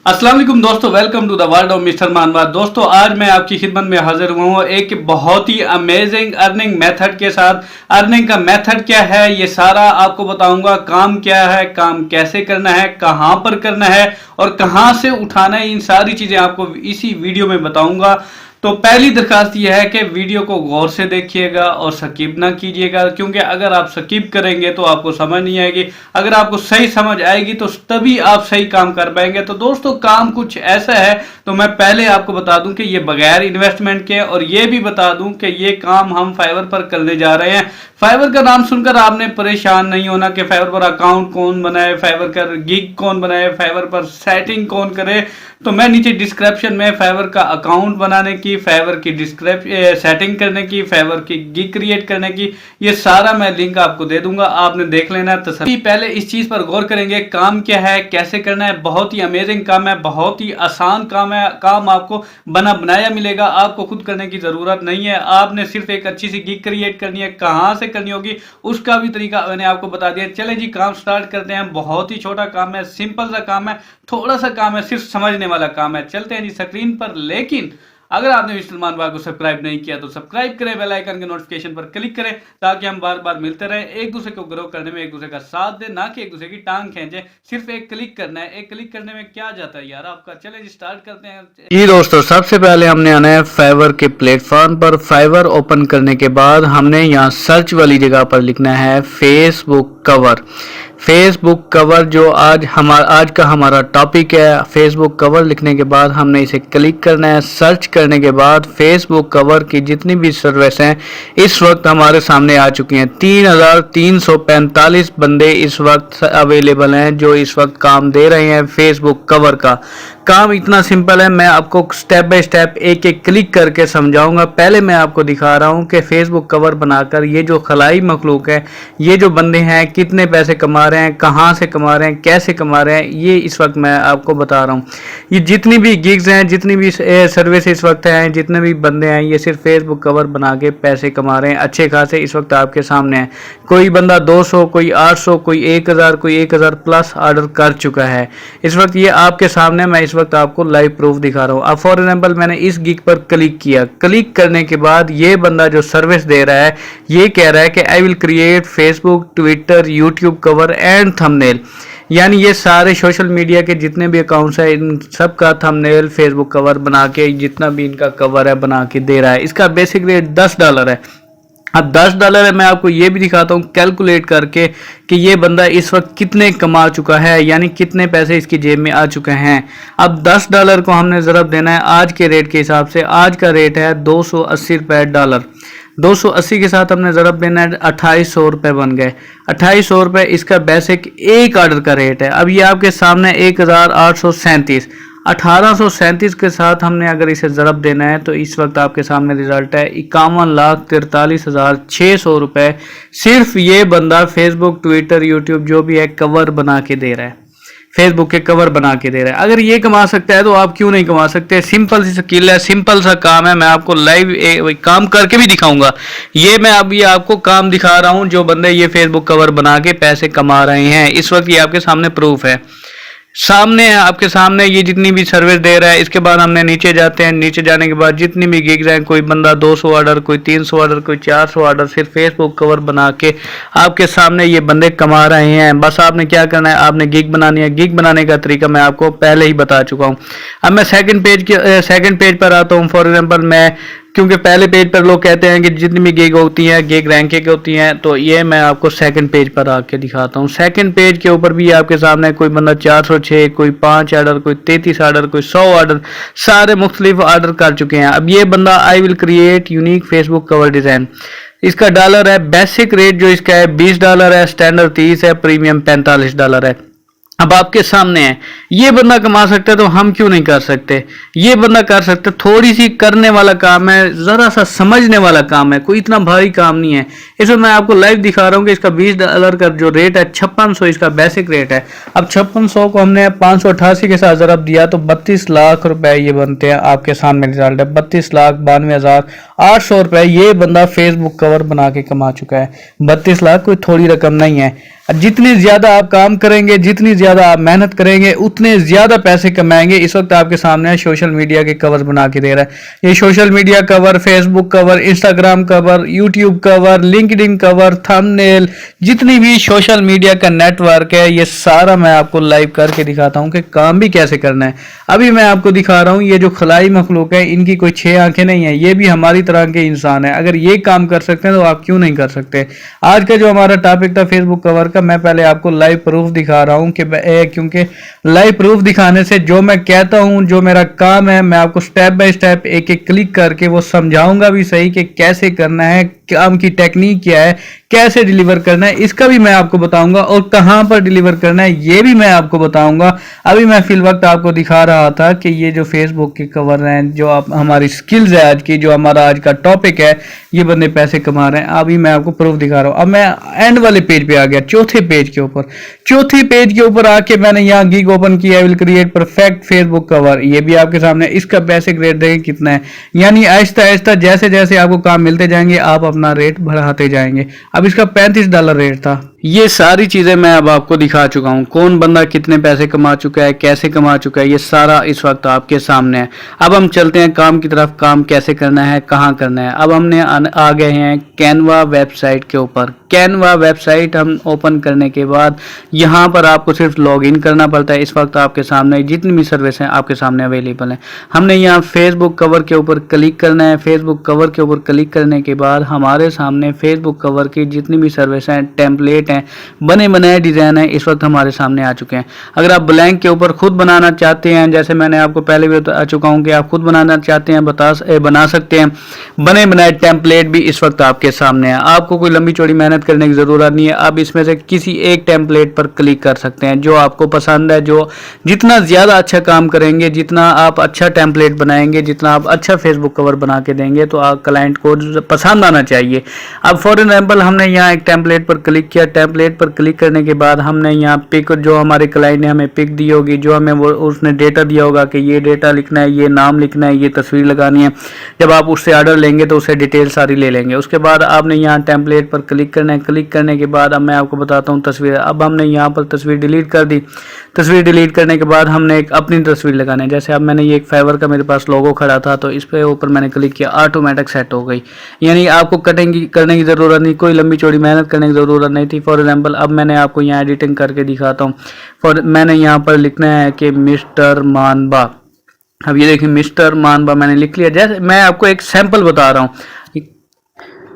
अस्सलाम वालेकुम दोस्तों, welcome to the world of mister Manwar. दोस्तों, आज मैं आपकी खिदमत में हाजिर हुआ हूँ एक बहुत ही अमेजिंग अर्निंग मेथड के साथ। अर्निंग का मेथड क्या है ये सारा आपको बताऊंगा। काम क्या है, काम कैसे करना है, कहाँ पर करना है और कहाँ से उठाना है, इन सारी चीजें आपको इसी वीडियो में बताऊंगा। तो पहली दरखास्त यह है कि वीडियो को गौर से देखिएगा और स्किप ना कीजिएगा, क्योंकि अगर आप स्किप करेंगे तो आपको समझ नहीं आएगी। अगर आपको सही समझ आएगी तो तभी आप सही काम कर पाएंगे। तो दोस्तों, काम कुछ ऐसा है, तो मैं पहले आपको बता दूं कि ये बगैर इन्वेस्टमेंट के, और ये भी बता दूं कि ये काम हम फाइवर पर करने जा रहे हैं। फाइवर का नाम सुनकर आपने परेशान नहीं होना कि फाइवर पर अकाउंट कौन बनाए, फाइवर का गिग कौन बनाए, फाइवर पर सेटिंग कौन करे। तो मैं नीचे डिस्क्रिप्शन में फाइवर का अकाउंट बनाने की, फाइवर की सेटिंग करने की, फाइवर की गिग क्रिएट करने की, ये सारा मैं लिंक आपको दे दूंगा, आपने देख लेना। तसल्ली पहले इस चीज पर गौर करेंगे, काम क्या है, कैसे करना है। बहुत ही अमेजिंग काम है, बहुत ही आसान काम है। काम आपको बना बनाया मिलेगा, आपको खुद करने की जरूरत नहीं है। आपने सिर्फ एक अच्छी सी गिग क्रिएट करनी है। कहां से करनी होगी उसका भी तरीका मैंने आपको बता दिया। चले जी, काम स्टार्ट करते हैं। बहुत ही छोटा काम है, सिंपल सा काम है, थोड़ा सा काम है, सिर्फ समझने वाला काम है। चलते हैं जी स्क्रीन पर। लेकिन अगर आपने मिस्टर मानवार को सब्सक्राइब नहीं किया तो सब्सक्राइब करें, बेल आइकन के नोटिफिकेशन पर क्लिक करें, ताकि हम बार बार मिलते रहें, एक दूसरे को ग्रो करने में एक दूसरे का साथ दें, ना कि एक दूसरे की टांग खींचे। सिर्फ एक क्लिक करना है। एक क्लिक करने में क्या जाता है यार आपका। चले जी स्टार्ट करते हैं जी दोस्तों, सबसे पहले हमने आना है फाइवर के प्लेटफॉर्म पर। फाइवर ओपन करने के बाद हमने यहाँ सर्च वाली जगह पर लिखना है फेसबुक कवर। फेसबुक कवर जो आज का हमारा टॉपिक है। फेसबुक कवर लिखने के बाद हमने इसे क्लिक करना है। सर्च करने के बाद फेसबुक कवर की जितनी भी सर्विस हैं इस वक्त हमारे सामने आ चुकी हैं। 3345 बंदे इस वक्त अवेलेबल हैं जो इस वक्त काम दे रहे हैं फेसबुक कवर का। काम इतना सिंपल है, मैं आपको स्टेप बाय स्टेप एक एक क्लिक करके समझाऊंगा। पहले मैं आपको दिखा रहा हूं कि फेसबुक कवर बनाकर ये जो खलाई मखलूक है, ये जो बंदे हैं कितने पैसे कमा रहे हैं, कहां से कमा रहे हैं, कैसे कमा रहे हैं, ये इस वक्त मैं आपको बता रहा हूं। ये जितनी भी गिग्स हैं, जितनी भी सर्विस इस वक्त हैं, जितने भी बंदे हैं, ये सिर्फ फेसबुक कवर बना के पैसे कमा रहे हैं अच्छे खासे। इस वक्त आपके सामने है, कोई बंदा 200, कोई 800, कोई 1000, कोई 1000 प्लस ऑर्डर कर चुका है इस वक्त। ये आपके सामने मैं इस वक्त आपको लाइव प्रूफ दिखा रहा हूं। अब फॉर एग्जांपल मैंने इस गिग पर क्लिक किया। क्लिक करने के बाद ये बंदा जो सर्विस दे रहा है ये कह रहा है कि I will create Facebook, Twitter, YouTube cover and thumbnail. यानी ये सारे सोशल मीडिया के जितने भी अकाउंट्स हैं इन सब का थंबनेल फेसबुक कवर बना के, जितना भी इनका कवर है बना के दे रहा है। इसका बेसिक रेट $10 है। अब $10 है, मैं आपको ये भी दिखाता हूँ कैलकुलेट करके कि ये बंदा इस वक्त कितने कमा चुका है, यानी कितने पैसे इसकी जेब में आ चुके हैं। अब $10 को हमने ज़रब देना है आज के रेट के हिसाब से। आज का रेट है $280 $280 के साथ हमने ज़रब देना है, $2800 बन गए। $2800 इसका बेसिक एक ऑर्डर का रेट है। अब ये आपके सामने 1837 1837 के साथ हमने अगर इसे ज़रब देना है तो इस वक्त आपके सामने रिजल्ट है 51,43,600 रुपये। सिर्फ ये बंदा फेसबुक, ट्विटर, यूट्यूब जो भी है कवर बना के दे रहा है, फेसबुक के कवर बना के दे रहा है। अगर ये कमा सकता है तो आप क्यों नहीं कमा सकते। सिंपल सी स्किल है, सिंपल सा काम है। मैं आपको लाइव काम करके भी दिखाऊंगा। ये मैं अभी आपको काम दिखा रहा हूं, जो बंदे ये फेसबुक कवर बना के पैसे कमा रहे हैं इस वक्त। ये आपके सामने प्रूफ है, सामने है आपके सामने ये जितनी भी सर्विस दे रहा है। इसके बाद हमने नीचे जाते हैं। नीचे जाने के बाद जितनी भी गिग्स हैं, कोई बंदा 200 ऑर्डर, कोई 300 ऑर्डर, कोई 400 ऑर्डर, सिर्फ फेसबुक कवर बना के आपके सामने ये बंदे कमा रहे हैं। बस आपने क्या करना है, आपने गिग बनानी है। गिग बनाने का तरीका मैं आपको पहले ही बता चुका हूँ। अब मैं सेकंड पेज पर आता हूँ। फॉर एग्जाम्पल मैं, क्योंकि पहले पेज पर लोग कहते हैं कि जितनी भी गिग होती हैं गिग रैंकिंग होती हैं, तो ये मैं आपको सेकंड पेज पर आके दिखाता हूँ। सेकंड पेज के ऊपर भी आपके सामने कोई बंदा 406, कोई 5 ऑर्डर, कोई 33 ऑर्डर, कोई 100 ऑर्डर, सारे मुख्तलिफ ऑर्डर कर चुके हैं। अब ये बंदा I will create unique Facebook cover design, इसका डॉलर है। बेसिक रेट जो इसका है $20 है, स्टैंडर्ड 30 है, प्रीमियम $45 है। अब आपके सामने है, ये बंदा कमा सकता है तो हम क्यों नहीं कर सकते। ये बंदा कर सकता है, थोड़ी सी करने वाला काम है, जरा सा समझने वाला काम है, कोई इतना भारी काम नहीं है। इसमें मैं आपको लाइव दिखा रहा हूँ कि इसका $20 का जो रेट है 5600 इसका बेसिक रेट है। अब 5600 को हमने 588 के साथ ज़रब दिया तो 32 लाख रुपए ये बनते हैं। आपके सामने रिजल्ट है 32,92,800 रुपए ये बंदा फेसबुक कवर बना के कमा चुका है। 32 लाख कोई थोड़ी रकम नहीं है। जितनी ज़्यादा आप काम करेंगे, जितनी ज़्यादा आप मेहनत करेंगे, उतने ज़्यादा पैसे कमाएंगे। इस वक्त आपके सामने सोशल मीडिया के कवर बना के दे रहा है। ये social media cover, Facebook cover, Instagram cover, YouTube cover, LinkedIn cover, thumbnail, जितनी भी सोशल मीडिया का नेटवर्क है, ये सारा मैं आपको लाइव करके दिखाता हूँ कि काम भी कैसे करना है। अभी मैं आपको दिखा रहा हूँ, ये जो खलाई मखलूक है, इनकी कोई 6 आंखें नहीं है, ये भी हमारी तरह के इंसान है। अगर ये काम कर सकते हैं तो आप क्यों नहीं कर सकते। आज का जो हमारा टॉपिक था फेसबुक कवर का, मैं पहले आपको लाइव प्रूफ दिखा रहा हूं कि क्योंकि लाइव प्रूफ दिखाने से जो मैं कहता हूं, जो मेरा काम है, मैं आपको स्टेप बाय स्टेप एक एक क्लिक करके वो समझाऊंगा भी सही कि कैसे करना है, काम की टेक्निक क्या है, कैसे डिलीवर करना है, इसका भी मैं आपको बताऊंगा, और कहां पर डिलीवर करना है ये भी मैं आपको बताऊंगा। अभी मैं फिल वक्त आपको दिखा रहा था कि ये जो फेसबुक के कवर हैं, जो आप हमारी स्किल्स है आज की, जो हमारा आज का टॉपिक है, ये बंदे पैसे कमा रहे हैं। अभी मैं आपको प्रूफ दिखा रहा हूं। अब मैं एंड वाले पेज पे आ गया, चौथे पेज के ऊपर आके मैंने यहाँ गिग ओपन किया, will create perfect Facebook cover. ये भी आपके सामने, इसका बेसिक रेट देखें कितना है। यानी आहिस्ता आहिस्ता जैसे जैसे आपको काम मिलते जाएंगे, आप अपना रेट बढ़ाते जाएंगे। अब इसका $35 रेट था। ये सारी चीजें मैं अब आपको दिखा चुका हूँ, कौन बंदा कितने पैसे कमा चुका है, कैसे कमा चुका है, ये सारा इस वक्त आपके सामने है। अब हम चलते हैं काम की तरफ, काम कैसे करना है, कहाँ करना है। अब हमने आ गए हैं कैनवा वेबसाइट के ऊपर। कैनवा वेबसाइट हम ओपन करने के बाद यहाँ पर आपको सिर्फ लॉगिन करना पड़ता है। इस वक्त आपके सामने जितनी भी सर्विस हैं आपके सामने अवेलेबल हैं। हमने यहाँ फेसबुक कवर के ऊपर क्लिक करना है। फेसबुक कवर के ऊपर क्लिक करने के बाद हमारे सामने फेसबुक कवर की जितनी भी सर्विस हैं, टेम्पलेट हैं, बने बनाए डिज़ाइन हैं, इस वक्त हमारे सामने आ चुके हैं। अगर आप ब्लैंक के ऊपर खुद बनाना चाहते हैं, जैसे मैंने आपको पहले भी बता चुका हूँ कि आप खुद बनाना चाहते हैं, बना सकते हैं। बने बनाए टेम्पलेट भी इस वक्त आपके सामने है। आपको कोई लंबी चौड़ी मेहनत करने की ज़रूरत नहीं है। आप इसमें से किसी एक टेम्पलेट पर क्लिक कर सकते हैं जो आपको पसंद है। जो जितना ज़्यादा अच्छा काम करेंगे, जितना आप अच्छा टेम्पलेट बनाएंगे, जितना आप अच्छा फेसबुक कवर बना के देंगे, तो आप क्लाइंट को पसंद आना चाहिए। अब फॉर एग्जाम्पल हमने यहाँ एक टेम्पलेट पर क्लिक किया। टेम्पलेट पर क्लिक करने के बाद हमने यहाँ पिक, जो हमारे क्लाइंट ने हमें पिक दी होगी, जो हमें वो उसने डेटा दिया होगा कि ये डेटा लिखना है, ये नाम लिखना है, ये तस्वीर लगानी है। जब आप उससे ऑर्डर लेंगे तो उससे डिटेल सारी ले लेंगे। उसके बाद आपने यहाँ टेम्पलेट पर क्लिक करना है। क्लिक करने के बाद अब मैं आपको बताता हूँ तस्वीर। अब हमने यहाँ पर तस्वीर डिलीट कर दी। तस्वीर डिलीट करने के बाद हमने एक अपनी तस्वीर लगानी है। जैसे अब मैंने ये एक फाइवर का मेरे पास लोगो खड़ा था, तो इस पे ऊपर मैंने क्लिक किया, ऑटोमेटिक सेट हो गई। यानी आपको कटिंग करने की ज़रूरत नहीं, कोई लंबी चौड़ी मेहनत करने की ज़रूरत नहीं थी। फॉर एग्जाम्पल अब मैंने आपको यहाँ एडिटिंग करके दिखाता हूँ। मैंने यहाँ पर लिखना है कि मिस्टर मानबा। अब ये देखिए मिस्टर मानबा मैंने लिख लिया। जैसे मैं आपको एक सैंपल बता रहा हूँ,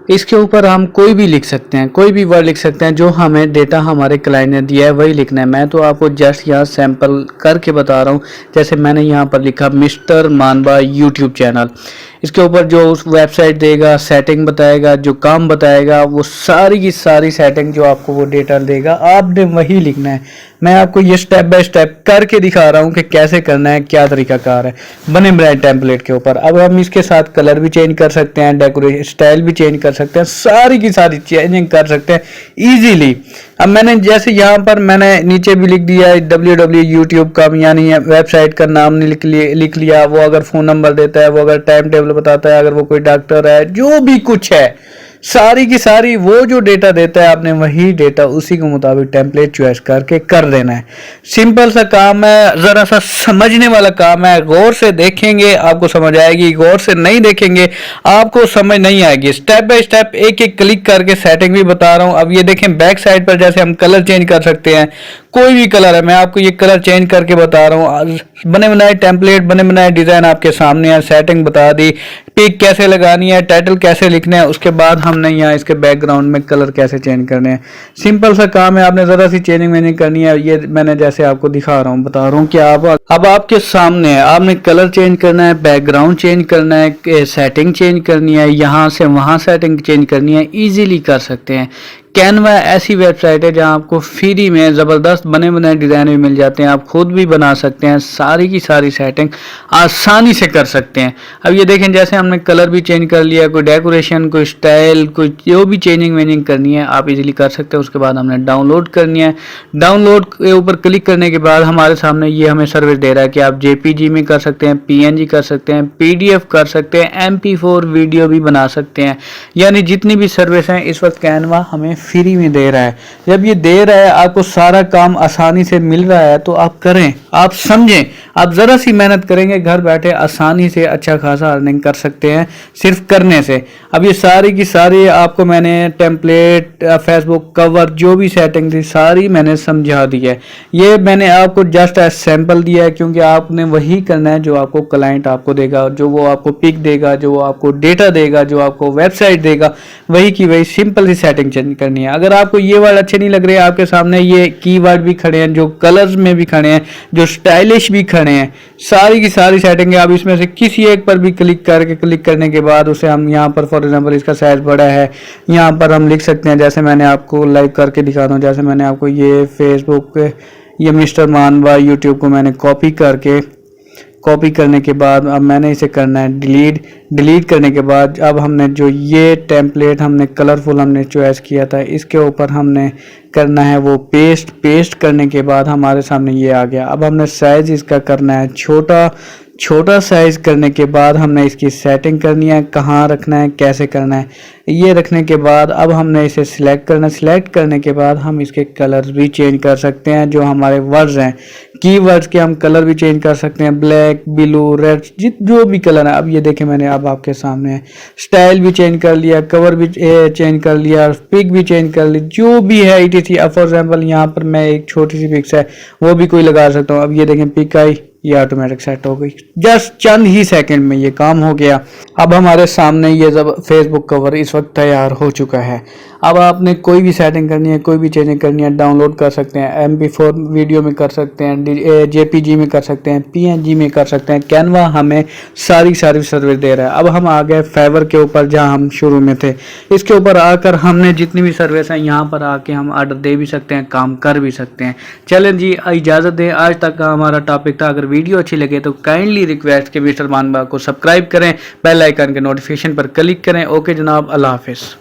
इसके ऊपर हम कोई भी लिख सकते हैं, कोई भी वर्ड लिख सकते हैं, जो हमें डेटा हमारे क्लाइंट ने दिया है वही लिखना है। मैं तो आपको जस्ट यहाँ सैंपल करके बता रहा हूँ। जैसे मैंने यहाँ पर लिखा मिस्टर मानबा यूट्यूब चैनल। इसके ऊपर जो उस वेबसाइट देगा, सेटिंग बताएगा, जो काम बताएगा, वो सारी की सारी सेटिंग जो आपको वो डेटा देगा, आपने वही लिखना है। मैं आपको ये स्टेप बाय स्टेप करके दिखा रहा हूँ कि कैसे करना है, क्या तरीकाकार है बने बनाए टेम्पलेट के ऊपर। अब हम इसके साथ कलर भी चेंज कर सकते हैं, डेकोरेशन स्टाइल भी चेंज कर सकते हैं, सारी की सारी चेंजिंग कर सकते हैं इजीली। अब मैंने जैसे यहाँ पर मैंने नीचे भी लिख दिया www.youtube.com, यानी वेबसाइट का नाम लिख लिया। वो अगर फ़ोन नंबर देता है, वो अगर टाइम टेबल बताता है, अगर वो कोई डॉक्टर है, जो भी कुछ है, सारी की सारी वो जो डेटा देता है, आपने वही डेटा उसी के मुताबिक टेम्पलेट चॉइस करके कर देना है। सिंपल सा काम है, ज़रा सा समझने वाला काम है। गौर से देखेंगे आपको समझ आएगी, गौर से नहीं देखेंगे आपको समझ नहीं आएगी। स्टेप बाय स्टेप एक एक क्लिक करके सेटिंग भी बता रहा हूँ। अब ये देखें बैक साइड पर जैसे हम कलर चेंज कर सकते हैं, कोई भी कलर है, मैं आपको ये कलर चेंज करके बता रहा हूँ। बने बनाए टेम्पलेट, बने बनाए डिज़ाइन आपके सामने है। सेटिंग बता दी, पिक कैसे लगानी है, टाइटल कैसे लिखना है, उसके बाद हमने यहाँ इसके बैकग्राउंड में कलर कैसे चेंज करने हैं। सिंपल सा काम है, आपने ज़रा सी चेंजिंग वेंजिंग करनी है। ये मैंने जैसे आपको दिखा रहा हूँ, बता रहा हूँ कि अब आपके सामने है, आपने कलर चेंज करना है, बैकग्राउंड चेंज करना है, सेटिंग चेंज करनी है, यहाँ से वहाँ सेटिंग चेंज करनी है, ईजिली कर सकते हैं। कैनवा ऐसी वेबसाइट है जहां आपको फ्री में ज़बरदस्त बने बनाए डिज़ाइन भी मिल जाते हैं। आप खुद भी बना सकते हैं, सारी की सारी सेटिंग आसानी से कर सकते हैं। अब ये देखें जैसे हमने कलर भी चेंज कर लिया, कोई डेकोरेशन, कोई स्टाइल, कोई जो भी चेंजिंग वेंजिंग करनी है आप इजीली कर सकते हैं। उसके बाद हमने डाउनलोड करनी है। डाउनलोड के ऊपर क्लिक करने के बाद हमारे सामने ये हमें सर्विस दे रहा है कि आप JPG में कर सकते हैं, PNG कर सकते हैं, PDF कर सकते हैं, MP4 वीडियो भी बना सकते हैं। यानी जितनी भी सर्विस हैं इस वक्त कैनवा हमें फ्री में दे रहा है। जब ये दे रहा है, आपको सारा काम आसानी से मिल रहा है, तो आप करें, आप समझें, आप ज़रा सी मेहनत करेंगे, घर बैठे आसानी से अच्छा खासा अर्निंग कर सकते हैं सिर्फ करने से। अब ये सारी की सारी आपको मैंने टेम्पलेट, फेसबुक कवर, जो भी सेटिंग थी सारी मैंने समझा दी है। ये मैंने आपको जस्ट एज सैंपल दिया है, क्योंकि आपने वही करना है जो आपको क्लाइंट आपको देगा, जो वो आपको पिक देगा, जो वो आपको डेटा देगा, जो आपको वेबसाइट देगा, वही की वही सिंपल सी सेटिंग चेंज करनी है। अगर आपको ये वर्ड अच्छे नहीं लग रहे, आपके सामने ये कीवर्ड भी खड़े हैं, जो कलर्स में भी खड़े हैं, जो स्टाइलिश भी खड़े हैं, सारी की सारी सेटिंग है। आप इसमें से किसी एक पर भी क्लिक करने के बाद उसे हम यहाँ पर फॉर एग्जांपल इसका साइज बड़ा है, यहाँ पर हम लिख सकते हैं, जैसे मैंने आपको लाइव करके दिखाता हूँ। जैसे मैंने आपको ये फेसबुक, ये मिस्टर मानवा यूट्यूब को मैंने कॉपी करने के बाद अब मैंने इसे करना है डिलीट करने के बाद अब हमने जो ये टेम्पलेट हमने कलरफुल हमने चॉइस किया था, इसके ऊपर हमने करना है वो पेस्ट करने के बाद हमारे सामने ये आ गया। अब हमने साइज इसका करना है छोटा साइज करने के बाद हमने इसकी सेटिंग करनी है, कहाँ रखना है, कैसे करना है। ये रखने के बाद अब हमने इसे सिलेक्ट करने के बाद हम इसके कलर भी चेंज कर सकते हैं। जो हमारे वर्ड्स हैं, कीवर्ड्स के हम कलर भी चेंज कर सकते हैं, ब्लैक, ब्लू, रेड, जो भी कलर है। अब ये देखें, मैंने अब आपके सामने है, स्टाइल भी चेंज कर लिया, कवर भी चेंज कर लिया, पिक भी चेंज कर ली, जो भी है etc। अब फॉर एग्जाम्पल यहाँ पर मैं एक छोटी सी पिक्स है वो भी कोई लगा सकता हूँ। अब ये देखें, पिक आई, ये ऑटोमेटिक सेट हो गई, जस्ट चंद ही सेकंड में ये काम हो गया। अब हमारे सामने ये जब फेसबुक कवर इस वक्त तैयार हो चुका है। अब आपने कोई भी सेटिंग करनी है, कोई भी चेंजिंग करनी है, डाउनलोड कर सकते हैं, MP4 वीडियो में कर सकते हैं, JPG में कर सकते हैं, PNG में कर सकते हैं। कैनवा हमें सारी सर्विस दे रहा है। अब हम आ गए फाइवर के ऊपर, जहां हम शुरू में थे। इसके ऊपर आकर हमने जितनी भी सर्विस है यहाँ पर आके हम ऑर्डर दे भी सकते हैं, काम कर भी सकते हैं। चलें जी, इजाज़त दें। आज तक का हमारा टॉपिक था। अगर वीडियो अच्छी लगे तो काइंडली रिक्वेस्ट के मिस्टर मानवा को सब्सक्राइब करें, बेल आइकन के नोटिफिकेशन पर क्लिक करें। ओके जनाब, अल्लाह हाफिज़।